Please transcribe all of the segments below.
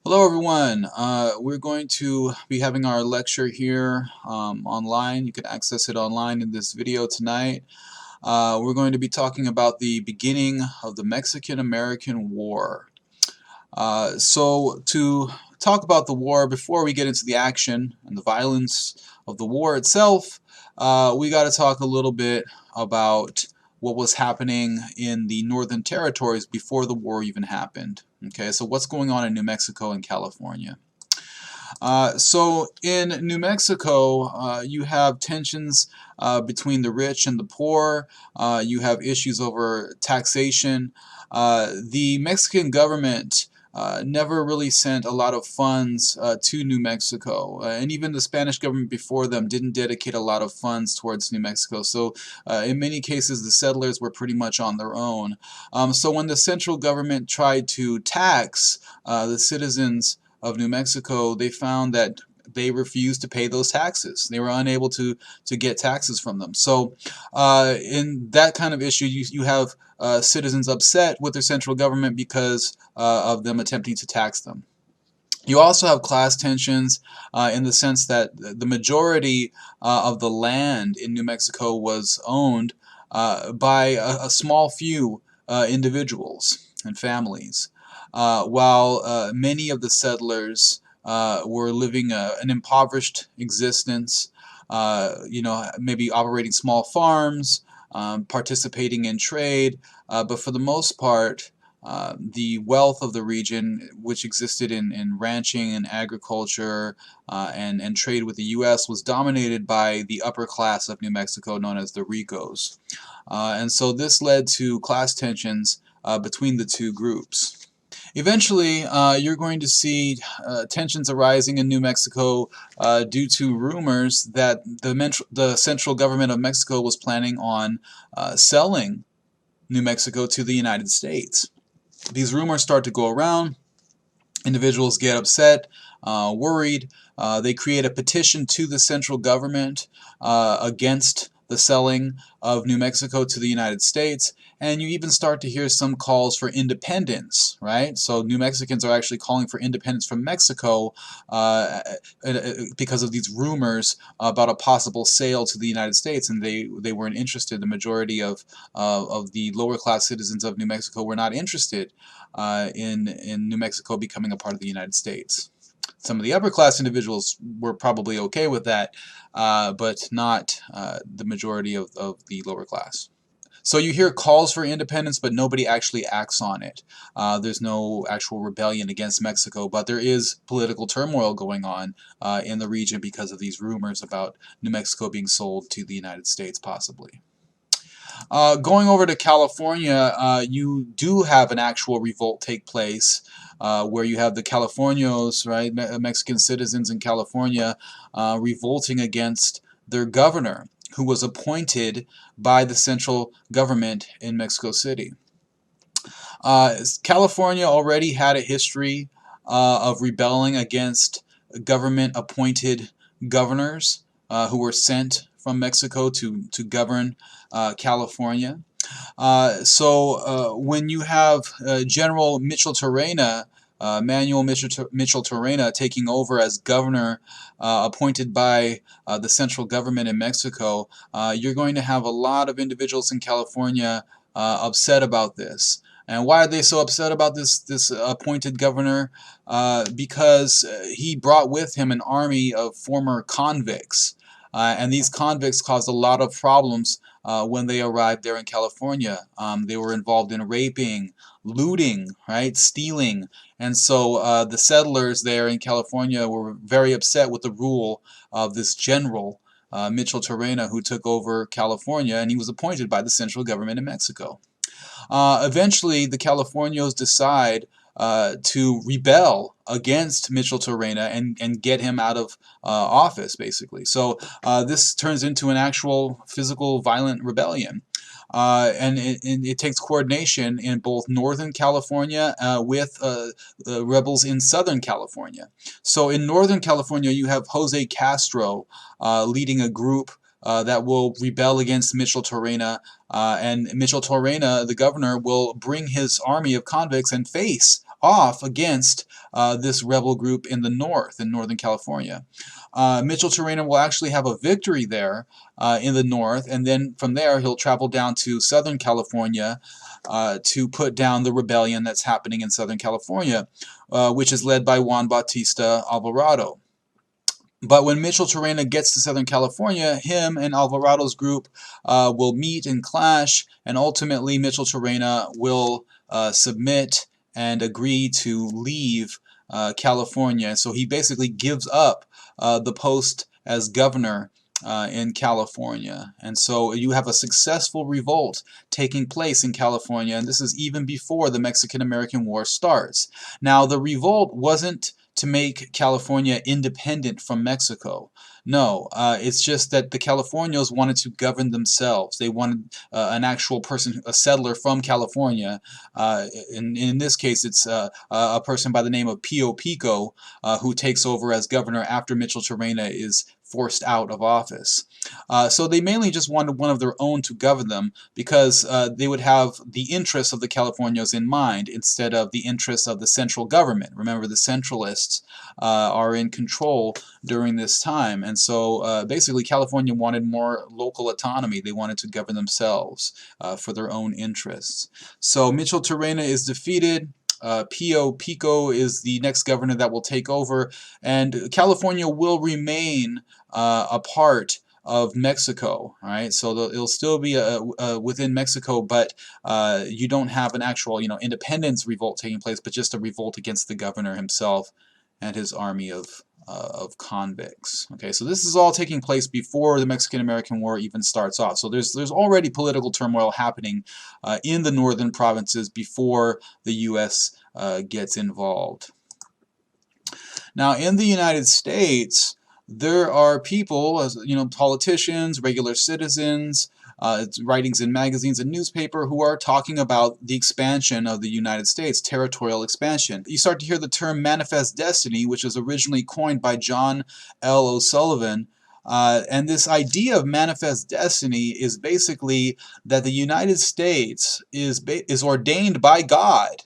Hello everyone. We're going to be having our lecture here online. You can access it online in this video tonight. We're going to be talking about the beginning of the Mexican-American War. So to talk about the war, before we get into the action and the violence of the war itself, we got to talk a little bit about what was happening in the Northern Territories before the war even happened. Okay, so what's going on in New Mexico and California? So in New Mexico, you have tensions between the rich and the poor. You have issues over taxation. The Mexican government never really sent a lot of funds to New Mexico, and even the Spanish government before them didn't dedicate a lot of funds towards New Mexico. So in many cases, the settlers were pretty much on their own. So when the central government tried to tax the citizens of New Mexico, they found that they refused to pay those taxes. They were unable to get taxes from them. So in that kind of issue, you have citizens upset with their central government because of them attempting to tax them. You also have class tensions in the sense that the majority of the land in New Mexico was owned by a small few individuals and families, while many of the settlers were living an impoverished existence, maybe operating small farms, participating in trade, but for the most part, the wealth of the region, which existed in ranching and agriculture and trade with the U.S., was dominated by the upper class of New Mexico, known as the Ricos. And so this led to class tensions between the two groups. Eventually, you're going to see tensions arising in New Mexico due to rumors that the central government of Mexico was planning on selling New Mexico to the United States. These rumors start to go around. Individuals get upset, worried. They create a petition to the central government against the selling of New Mexico to the United States, and you even start to hear some calls for independence, right? So New Mexicans are actually calling for independence from Mexico because of these rumors about a possible sale to the United States, and they weren't interested. The majority of the lower class citizens of New Mexico were not interested in New Mexico becoming a part of the United States. Some of the upper class individuals were probably okay with that, but not the majority of the lower class. So you hear calls for independence, but nobody actually acts on it. There's no actual rebellion against Mexico, but there is political turmoil going on in the region because of these rumors about New Mexico being sold to the United States, possibly. Going over to California, you do have an actual revolt take place where you have the Californios, right, Mexican citizens in California, revolting against their governor, who was appointed by the central government in Mexico City. California already had a history of rebelling against government-appointed governors who were sent from Mexico to govern California. So when you have General Mitchell Torrena, Manuel Mitchell Torrena, taking over as governor appointed by the central government in Mexico, you're going to have a lot of individuals in California upset about this. And why are they so upset about this appointed governor? Because he brought with him an army of former convicts. And these convicts caused a lot of problems when they arrived there in California. They were involved in raping, looting, right, stealing. And so the settlers there in California were very upset with the rule of this general, Mitchell Torrena, who took over California, and he was appointed by the central government in Mexico. Eventually, the Californios decide to rebel against Mitchell Torrena and get him out of office, basically. So this turns into an actual physical violent rebellion. And it takes coordination in both Northern California with rebels in Southern California. So in Northern California, you have Jose Castro leading a group that will rebel against Mitchell Torrena, and Mitchell Torrena, the governor, will bring his army of convicts and face off against this rebel group in the north, in Northern California. Mitchell Torrena will actually have a victory there in the north, and then from there he'll travel down to Southern California to put down the rebellion that's happening in Southern California, which is led by Juan Bautista Alvarado. But when Mitchell Torrena gets to Southern California, him and Alvarado's group will meet and clash, and ultimately Mitchell Torrena will submit and agree to leave California. So he basically gives up the post as governor in California. And so you have a successful revolt taking place in California, and this is even before the Mexican-American War starts. Now, the revolt wasn't to make California independent from Mexico. No, it's just that the Californios wanted to govern themselves. They wanted an actual person, a settler from California. In this case, it's a person by the name of Pio Pico who takes over as governor after Mitchell Torrena is forced out of office. So they mainly just wanted one of their own to govern them because they would have the interests of the Californios in mind instead of the interests of the central government. Remember, the centralists are in control during this time, and so basically California wanted more local autonomy. They wanted to govern themselves for their own interests. So Mitchell Torrena is defeated. Pio Pico is the next governor that will take over, and California will remain a part of Mexico. All right, so it'll still be within Mexico, but you don't have an actual, independence revolt taking place, but just a revolt against the governor himself and his army of convicts. Okay, so this is all taking place before the Mexican-American War even starts off. So there's already political turmoil happening in the northern provinces before the U.S. Gets involved. Now, in the United States, there are people, politicians, regular citizens, writings in magazines and newspaper who are talking about the expansion of the United States, territorial expansion. You start to hear the term manifest destiny, which was originally coined by John L. O'Sullivan. And this idea of manifest destiny is basically that the United States is ordained by God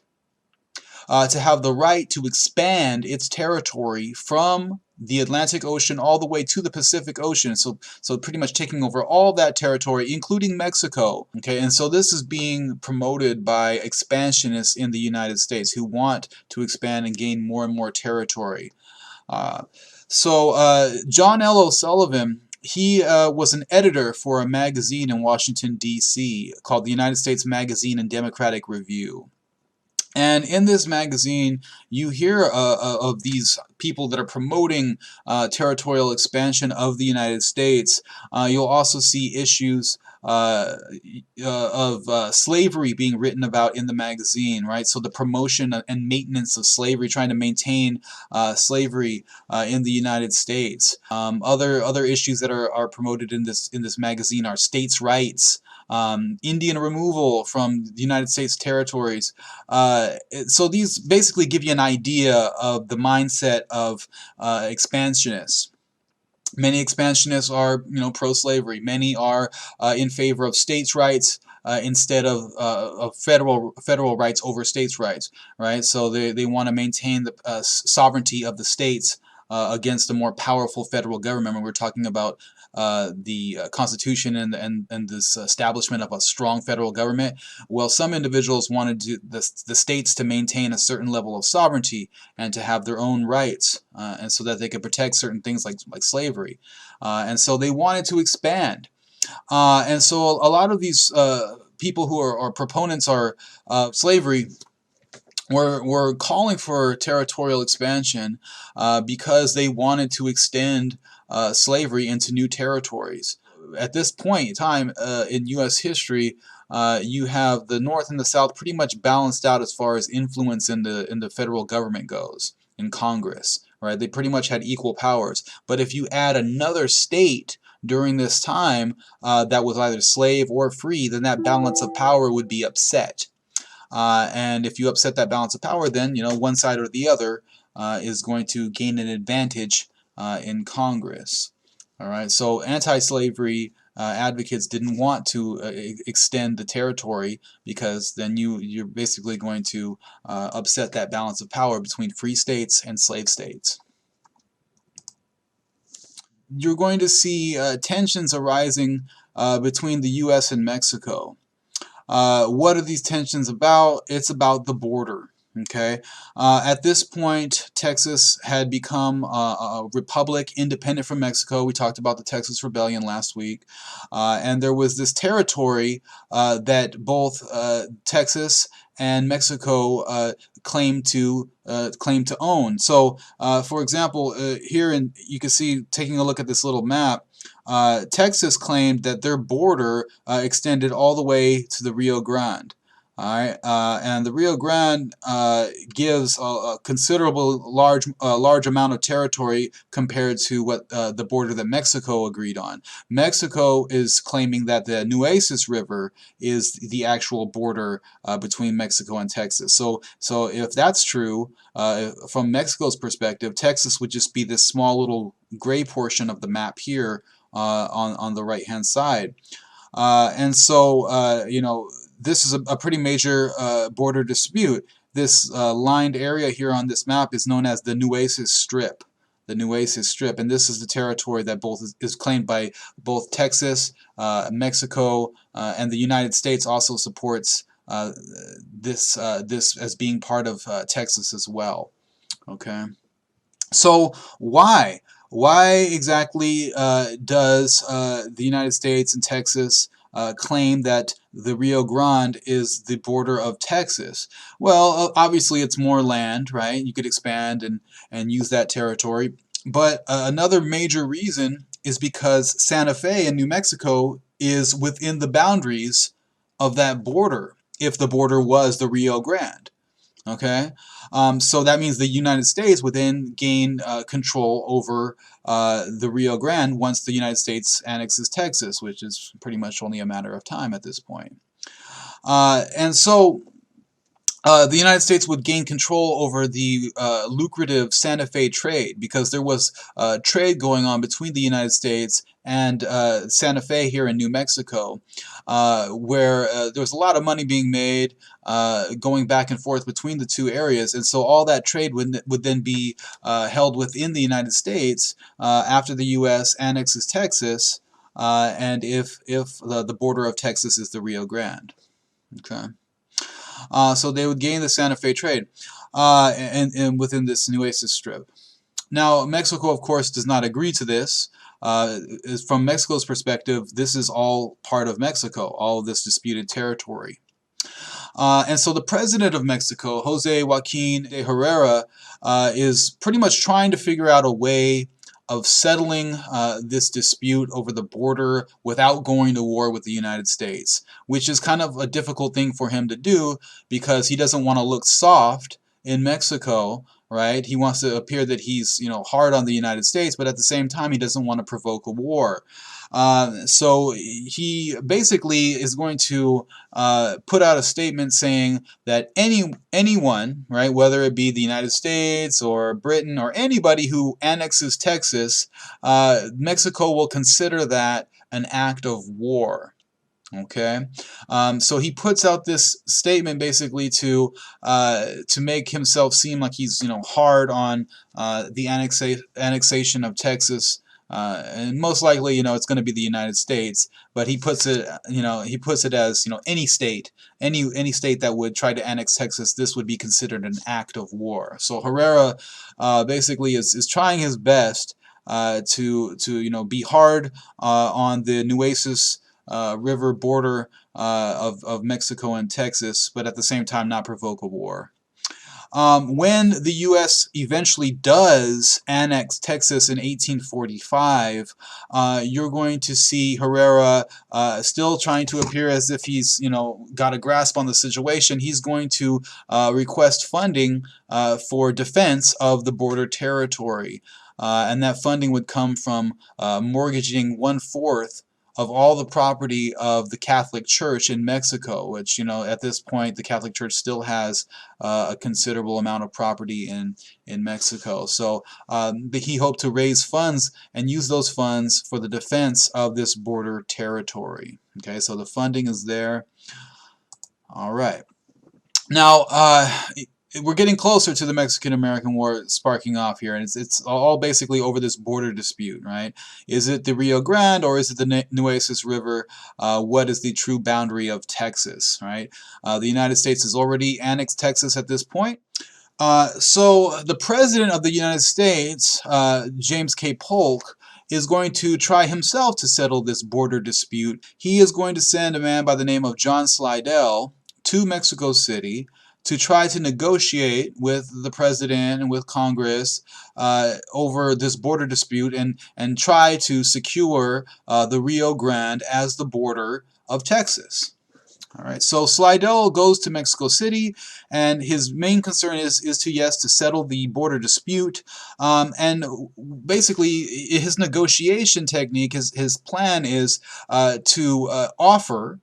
to have the right to expand its territory from the Atlantic Ocean all the way to the Pacific Ocean, so pretty much taking over all that territory, including Mexico. Okay, and so this is being promoted by expansionists in the United States who want to expand and gain more and more territory. John L. O'Sullivan, he was an editor for a magazine in Washington, D.C. called the United States Magazine and Democratic Review. And in this magazine, you hear of these people that are promoting territorial expansion of the United States. You'll also see issues of slavery being written about in the magazine, right? So the promotion and maintenance of slavery, trying to maintain slavery in the United States. Other issues that are promoted in this magazine are states' rights. Indian removal from the United States territories. So these basically give you an idea of the mindset of expansionists. Many expansionists are, pro-slavery. Many are in favor of states' rights instead of federal rights over states' rights. Right. So they want to maintain the sovereignty of the states against a more powerful federal government. When we're talking about the Constitution and this establishment of a strong federal government. Well, some individuals wanted the states to maintain a certain level of sovereignty and to have their own rights, and so that they could protect certain things like slavery. And so they wanted to expand. And so a lot of these people who are proponents of slavery were calling for territorial expansion because they wanted to extend slavery into new territories. At this point in time in U.S. history, you have the North and the South pretty much balanced out as far as influence in the federal government goes, in Congress. Right? They pretty much had equal powers. But if you add another state during this time that was either slave or free, then that balance of power would be upset. And if you upset that balance of power, then one side or the other is going to gain an advantage in Congress. All right, so anti-slavery advocates didn't want to extend the territory, because then you're basically going to upset that balance of power between free states and slave states. You're going to see tensions arising between the U.S. and Mexico. What are these tensions about? It's about the border. Okay. At this point, Texas had become a republic independent from Mexico. We talked about the Texas Rebellion last week. And there was this territory that both Texas and Mexico claimed to own. So, for example, you can see, taking a look at this little map, Texas claimed that their border extended all the way to the Rio Grande. All right, and the Rio Grande gives a considerable large amount of territory compared to what the border that Mexico agreed on. Mexico is claiming that the Nueces River is the actual border between Mexico and Texas. So if that's true, from Mexico's perspective, Texas would just be this small little gray portion of the map here on the right-hand side. And so, this is a pretty major border dispute. This lined area here on this map is known as the Nueces Strip. The Nueces Strip, and this is the territory that is claimed by both Texas, Mexico, and the United States also supports this as being part of Texas as well. Okay, so why? Why exactly does the United States and Texas claim that the Rio Grande is the border of Texas? Well, obviously it's more land, right? You could expand and use that territory. But another major reason is because Santa Fe in New Mexico is within the boundaries of that border, if the border was the Rio Grande. Okay, so that means the United States would then gain control over the Rio Grande once the United States annexes Texas, which is pretty much only a matter of time at this point. And so the United States would gain control over the lucrative Santa Fe trade, because there was trade going on between the United States and Santa Fe here in New Mexico, where there was a lot of money being made going back and forth between the two areas, and so all that trade would then be held within the United States after the U.S. annexes Texas, and if the border of Texas is the Rio Grande. Okay. So they would gain the Santa Fe trade and within this Nueces Strip. Now, Mexico, of course, does not agree to this. From Mexico's perspective, this is all part of Mexico, all of this disputed territory. And so the president of Mexico, Jose Joaquin de Herrera, is pretty much trying to figure out a way of settling this dispute over the border without going to war with the United States, which is kind of a difficult thing for him to do, because he doesn't want to look soft in Mexico, right? He wants to appear that he's, hard on the United States, but at the same time he doesn't want to provoke a war. So he basically is going to put out a statement saying that anyone, right, whether it be the United States or Britain or anybody who annexes Texas, Mexico will consider that an act of war. Okay, so he puts out this statement basically to make himself seem like he's hard on the annexation of Texas. And most likely, it's going to be the United States, but he puts it, as, any state, any state that would try to annex Texas, this would be considered an act of war. So Herrera basically is trying his best to be hard on the Nueces River border of Mexico and Texas, but at the same time not provoke a war. When the U.S. eventually does annex Texas in 1845, you're going to see Herrera still trying to appear as if he's, got a grasp on the situation. He's going to request funding for defense of the border territory, and that funding would come from mortgaging 1/4 of all the property of the Catholic Church in Mexico, which, at this point the Catholic Church still has a considerable amount of property in Mexico. So he hoped to raise funds and use those funds for the defense of this border territory. Okay, so the funding is there. All right. Now, we're getting closer to the Mexican-American War sparking off here, and it's all basically over this border dispute, right? Is it the Rio Grande or is it the Nueces River? What is the true boundary of Texas, right? The United States has already annexed Texas at this point. So the President of the United States, James K. Polk, is going to try himself to settle this border dispute. He is going to send a man by the name of John Slidell to Mexico City to try to negotiate with the President and with Congress over this border dispute and try to secure the Rio Grande as the border of Texas. All right, so Slidell goes to Mexico City, and his main concern is to settle the border dispute. And basically, his negotiation technique, his plan is to offer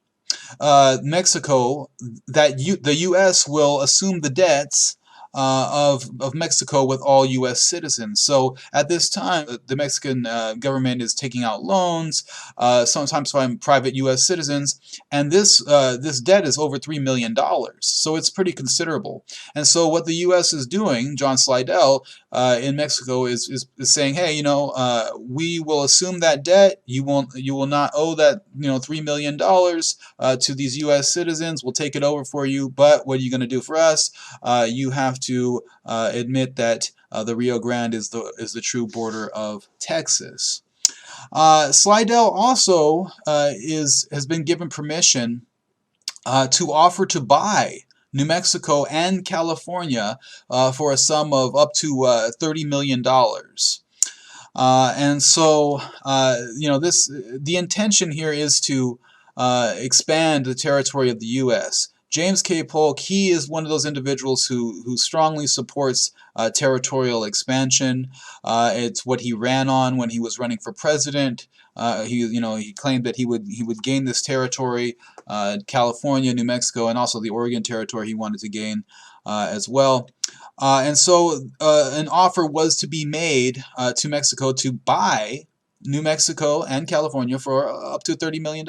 Mexico that the U.S. will assume the debts of Mexico with all U.S. citizens. So at this time, the Mexican government is taking out loans, sometimes from private U.S. citizens, and this debt is over $3 million. So it's pretty considerable. And so what the U.S. is doing, John Slidell in Mexico, is saying, hey, we will assume that debt. You will not owe that $3 million to these U.S. citizens. We'll take it over for you. But what are you going to do for us? You have to admit that the Rio Grande is the true border of Texas. Slidell also has been given permission to offer to buy New Mexico and California for a sum of up to $30 million. And so, the intention here is to expand the territory of the U.S. James K. Polk, he is one of those individuals who strongly supports territorial expansion. It's what he ran on when he was running for president. He claimed that he would gain this territory, California, New Mexico, and also the Oregon territory he wanted to gain as well. And so an offer was to be made to Mexico to buy New Mexico and California for up to $30 million,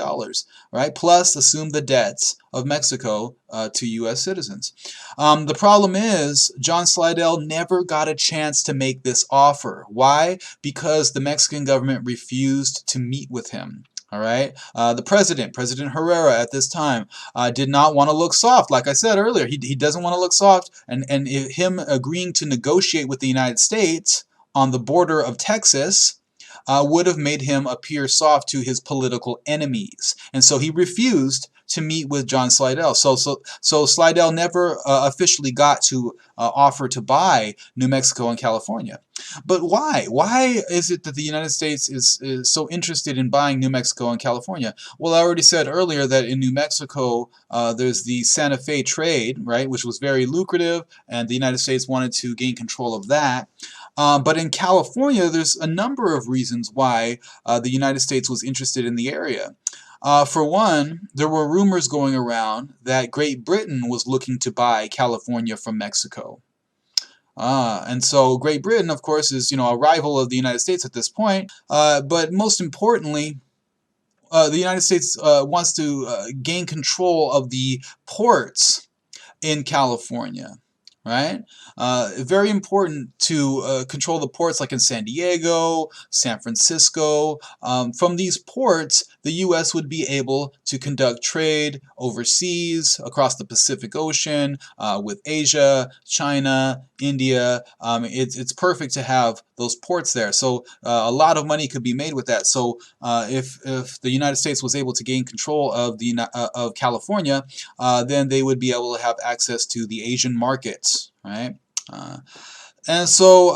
right? Plus assume the debts of Mexico to U.S. citizens. The problem is John Slidell never got a chance to make this offer. Why? Because the Mexican government refused to meet with him. All right. The President Herrera at this time, did not want to look soft. Like I said earlier, he doesn't want to look soft, and him agreeing to negotiate with the United States on the border of Texas would have made him appear soft to his political enemies. And so he refused to meet with John Slidell. So Slidell never officially got to offer to buy New Mexico and California. But why? Why is it that the United States is so interested in buying New Mexico and California? Well, I already said earlier that in New Mexico, there's the Santa Fe trade, right, which was very lucrative, and the United States wanted to gain control of that. But in California, there's a number of reasons why the United States was interested in the area. For one, there were rumors going around that Great Britain was looking to buy California from Mexico. And so Great Britain, of course, is a rival of the United States at this point. But most importantly, the United States wants to gain control of the ports in California. Right? Very important to control the ports like in San Diego, San Francisco. From these ports, the U.S. would be able to conduct trade overseas, across the Pacific Ocean, with Asia, China, India. It's perfect to have those ports there. So a lot of money could be made with that. So if the United States was able to gain control of of California, then they would be able to have access to the Asian markets, right? And so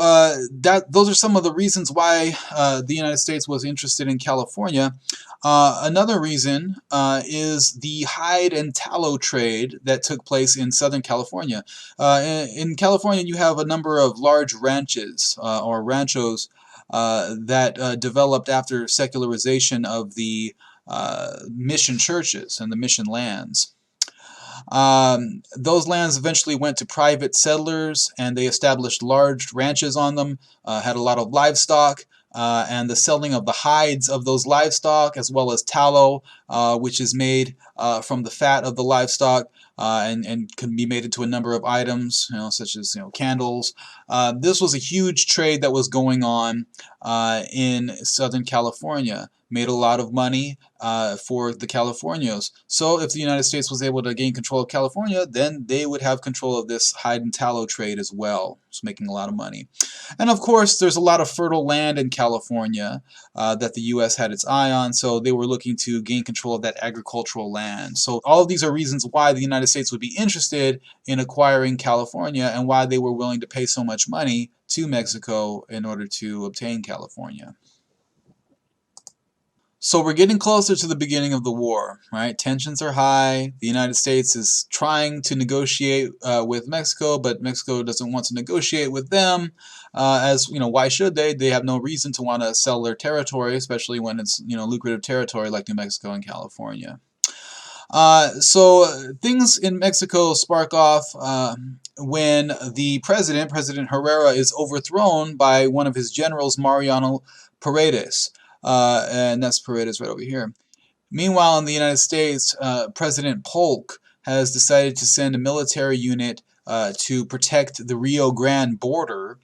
those are some of the reasons why the United States was interested in California. Another reason is the hide and tallow trade that took place in Southern California. In California, you have a number of large ranches or ranchos that developed after secularization of the mission churches and the mission lands. Those lands eventually went to private settlers, and they established large ranches on them, had a lot of livestock, and the selling of the hides of those livestock, as well as tallow, which is made from the fat of the livestock, and can be made into a number of items, such as candles. This was a huge trade that was going on in Southern California. Made a lot of money for the Californios. So if the United States was able to gain control of California, then they would have control of this hide and tallow trade as well. It's making a lot of money. And of course, there's a lot of fertile land in California that the U.S. had its eye on, so they were looking to gain control of that agricultural land. So all of these are reasons why the United States would be interested in acquiring California and why they were willing to pay so much money to Mexico in order to obtain California. So we're getting closer to the beginning of the war, right? Tensions are high. The United States is trying to negotiate with Mexico, but Mexico doesn't want to negotiate with them. Why should they? They have no reason to want to sell their territory, especially when it's lucrative territory like New Mexico and California. So things in Mexico spark off when the President Herrera, is overthrown by one of his generals, Mariano Paredes. And that's Paredes right over here. Meanwhile, in the United States, President Polk has decided to send a military unit to protect the Rio Grande border.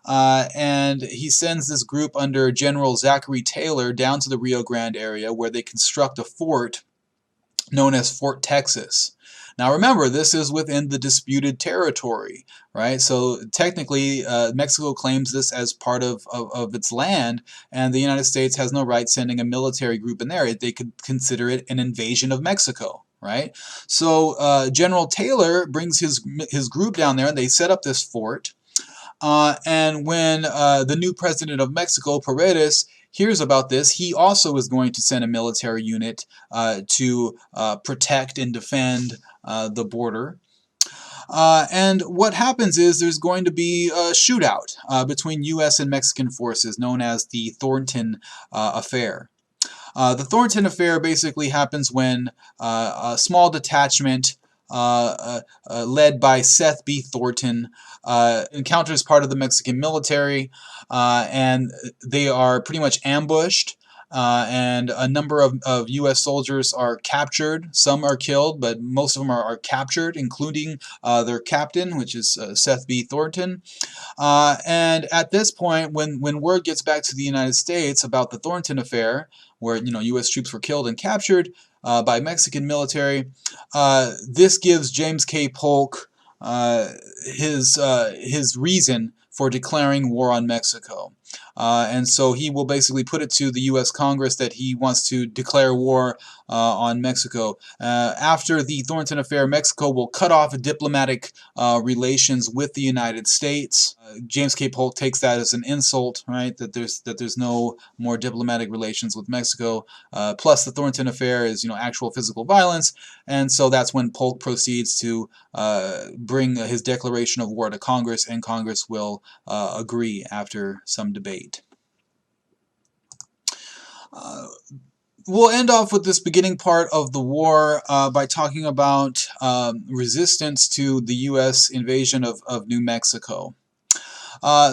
And he sends this group under General Zachary Taylor down to the Rio Grande area, where they construct a fort known as Fort Texas. Now remember, this is within the disputed territory, right? So technically, Mexico claims this as part of its land, and the United States has no right sending a military group in there. They could consider it an invasion of Mexico, right? So General Taylor brings his group down there, and they set up this fort. And when the new president of Mexico, Paredes, hears about this, he also is going to send a military unit to protect and defend the border. And what happens is there's going to be a shootout between U.S. and Mexican forces, known as the Thornton Affair. The Thornton Affair basically happens when a small detachment led by Seth B. Thornton encounters part of the Mexican military, and they are pretty much ambushed, and a number of U.S. soldiers are captured. Some are killed, but most of them are captured, including their captain, which is Seth B. Thornton. And at this point, when word gets back to the United States about the Thornton Affair, where U.S. troops were killed and captured by Mexican military, this gives James K. Polk his reason for declaring war on Mexico. And so he will basically put it to the U.S. Congress that he wants to declare war on Mexico. After the Thornton Affair, Mexico will cut off diplomatic relations with the United States. James K. Polk takes that as an insult, right? That there's no more diplomatic relations with Mexico. Plus, the Thornton Affair is actual physical violence, and so that's when Polk proceeds to bring his declaration of war to Congress, and Congress will agree after some debate. We'll end off with this beginning part of the war by talking about resistance to the U.S. invasion of New Mexico.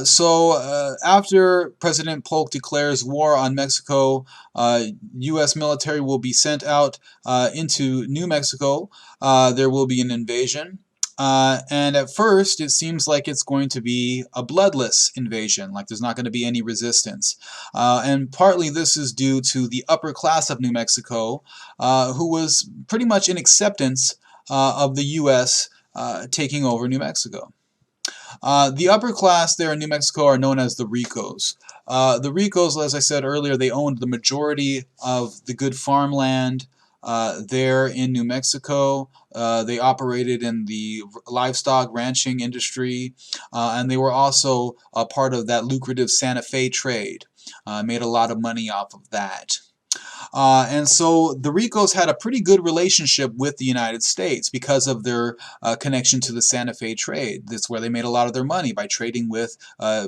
So after President Polk declares war on Mexico, U.S. military will be sent out into New Mexico. There will be an invasion. And at first, it seems like it's going to be a bloodless invasion, like there's not going to be any resistance. And partly this is due to the upper class of New Mexico, who was pretty much in acceptance of the U.S. Taking over New Mexico. The upper class there in New Mexico are known as the Ricos. The Ricos, as I said earlier, they owned the majority of the good farmland there in New Mexico. They operated in the livestock ranching industry, and they were also a part of that lucrative Santa Fe trade. Made a lot of money off of that. And so the Ricos had a pretty good relationship with the United States because of their connection to the Santa Fe trade. That's where they made a lot of their money, by trading with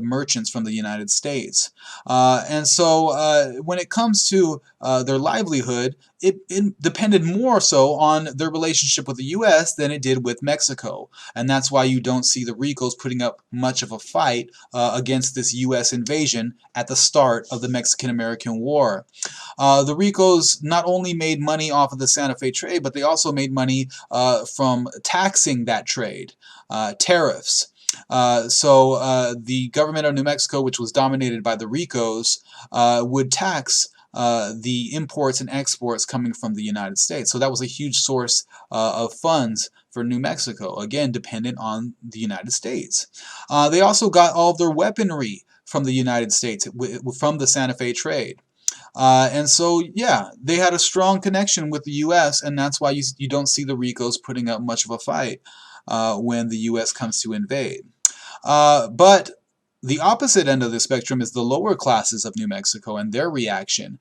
merchants from the United States. And so when it comes to their livelihood, it depended more so on their relationship with the U.S. than it did with Mexico. And that's why you don't see the Ricos putting up much of a fight against this U.S. invasion at the start of the Mexican-American War. The Ricos not only made money off of the Santa Fe trade, but they also made money from taxing that trade, tariffs. The government of New Mexico, which was dominated by the Ricos, would tax the imports and exports coming from the United States. So that was a huge source of funds for New Mexico, again, dependent on the United States. They also got all of their weaponry from the United States, from the Santa Fe trade. And so, yeah, they had a strong connection with the U.S., and that's why you don't see the Ricos putting up much of a fight when the U.S. comes to invade. But the opposite end of the spectrum is the lower classes of New Mexico and their reaction.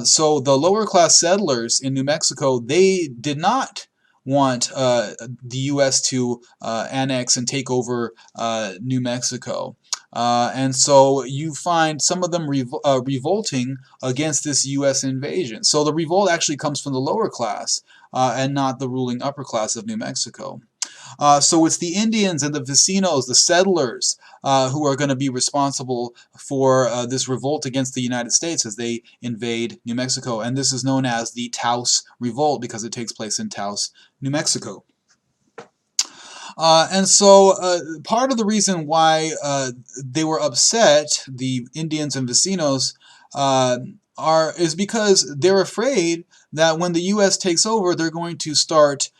So the lower class settlers in New Mexico, they did not want the U.S. to annex and take over New Mexico. And so you find some of them revolting against this U.S. invasion. So the revolt actually comes from the lower class and not the ruling upper class of New Mexico. So it's the Indians and the vecinos, the settlers, who are going to be responsible for this revolt against the United States as they invade New Mexico. And this is known as the Taos Revolt because it takes place in Taos, New Mexico. And so part of the reason why they were upset, the Indians and vecinos, is because they're afraid that when the U.S. takes over, they're going to start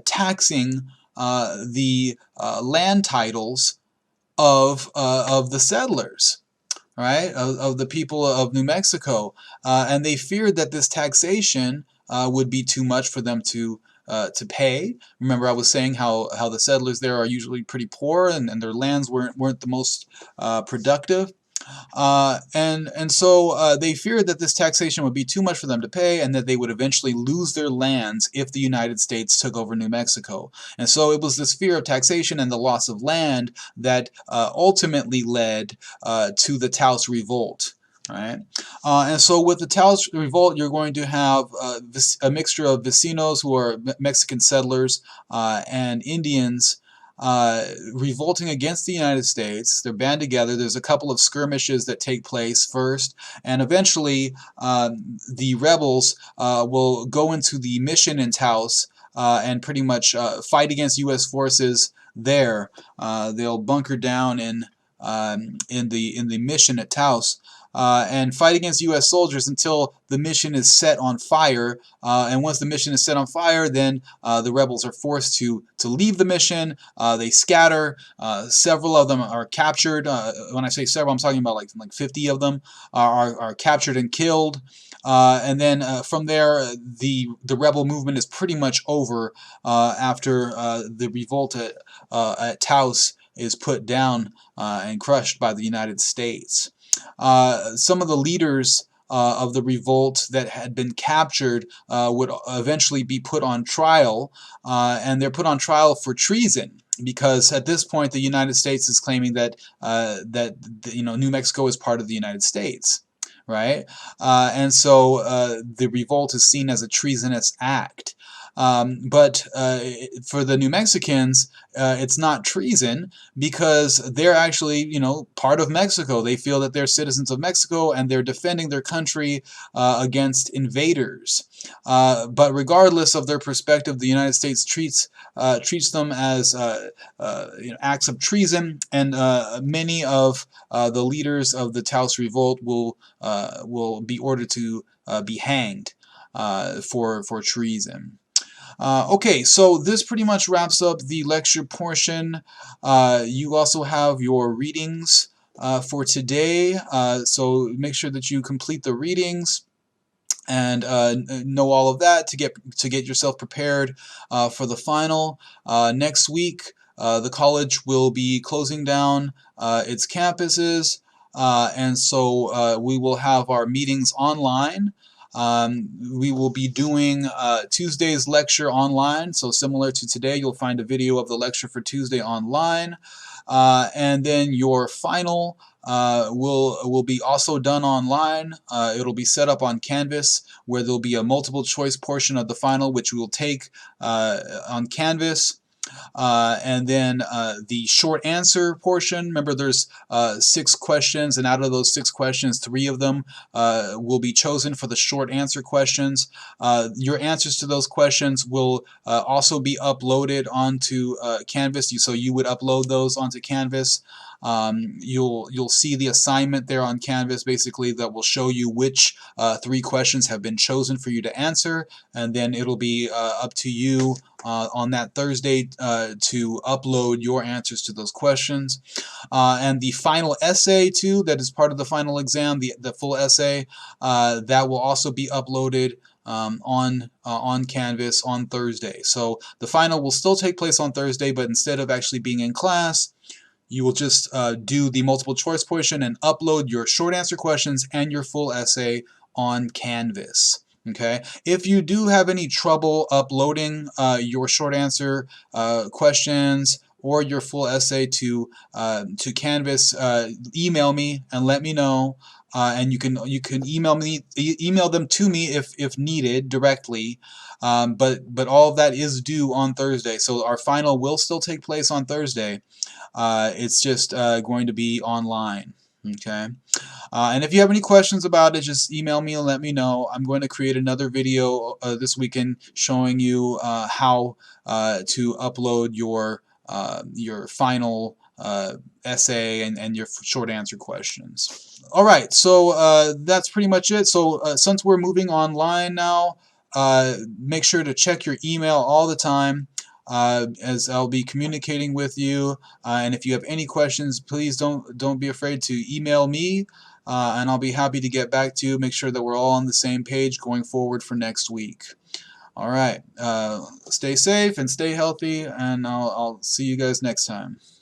taxing the land titles of the settlers, right? Of the people of New Mexico, and they feared that this taxation would be too much for them to pay. Remember, I was saying how the settlers there are usually pretty poor, and their lands weren't the most productive. And so they feared that this taxation would be too much for them to pay, and that they would eventually lose their lands if the United States took over New Mexico. And so it was this fear of taxation and the loss of land that ultimately led to the Taos Revolt. Right? And so with the Taos Revolt, you're going to have a mixture of vecinos, who are Mexican settlers, and Indians revolting against the United States. They're band together. There's a couple of skirmishes that take place first, and eventually the rebels will go into the mission in Taos and pretty much fight against U.S. forces there. They'll bunker down in the mission at Taos. And fight against U.S. soldiers until the mission is set on fire. And once the mission is set on fire, then the rebels are forced to leave the mission. They scatter. Several of them are captured. When I say several, I'm talking about like 50 of them are captured and killed. And then from there, the rebel movement is pretty much over after the revolt at Taos is put down and crushed by the United States. Some of the leaders of the revolt that had been captured would eventually be put on trial, and they're put on trial for treason, because at this point the United States is claiming that New Mexico is part of the United States, right? And so the revolt is seen as a treasonous act. But for the New Mexicans, it's not treason, because they're actually, part of Mexico. They feel that they're citizens of Mexico, and they're defending their country against invaders. But regardless of their perspective, the United States treats them as acts of treason, and many of the leaders of the Taos Revolt will be ordered to be hanged for treason. Okay, so this pretty much wraps up the lecture portion. You also have your readings for today, so make sure that you complete the readings and know all of that to get yourself prepared for the final. Next week, the college will be closing down its campuses, and so we will have our meetings online. We will be doing Tuesday's lecture online, so similar to today, you'll find a video of the lecture for Tuesday online. And then your final will be also done online. It'll be set up on Canvas, where there'll be a multiple choice portion of the final, which we will take on Canvas. And then the short answer portion, remember there's 6 questions, and out of those 6 questions, 3 of them will be chosen for the short answer questions. Your answers to those questions will also be uploaded onto Canvas, so you would upload those onto Canvas. You'll see the assignment there on Canvas, basically, that will show you which 3 questions have been chosen for you to answer, and then it'll be up to you on that Thursday to upload your answers to those questions. And the final essay too, that is part of the final exam, the full essay, that will also be uploaded on Canvas on Thursday. So the final will still take place on Thursday, but instead of actually being in class, you will just do the multiple choice portion and upload your short answer questions and your full essay on Canvas. Okay. If you do have any trouble uploading your short answer questions or your full essay to Canvas, email me and let me know. And you can email them to me if needed directly. But all of that is due on Thursday, so our final will still take place on Thursday. It's just going to be online. Okay. And if you have any questions about it, just email me and let me know. I'm going to create another video this weekend showing you how to upload your final essay and your short answer questions. All right, so that's pretty much it. So since we're moving online now, make sure to check your email all the time. As I'll be communicating with you, and if you have any questions, please don't be afraid to email me, and I'll be happy to get back to you. Make sure that we're all on the same page going forward for next week. All right, stay safe and stay healthy, and I'll see you guys next time.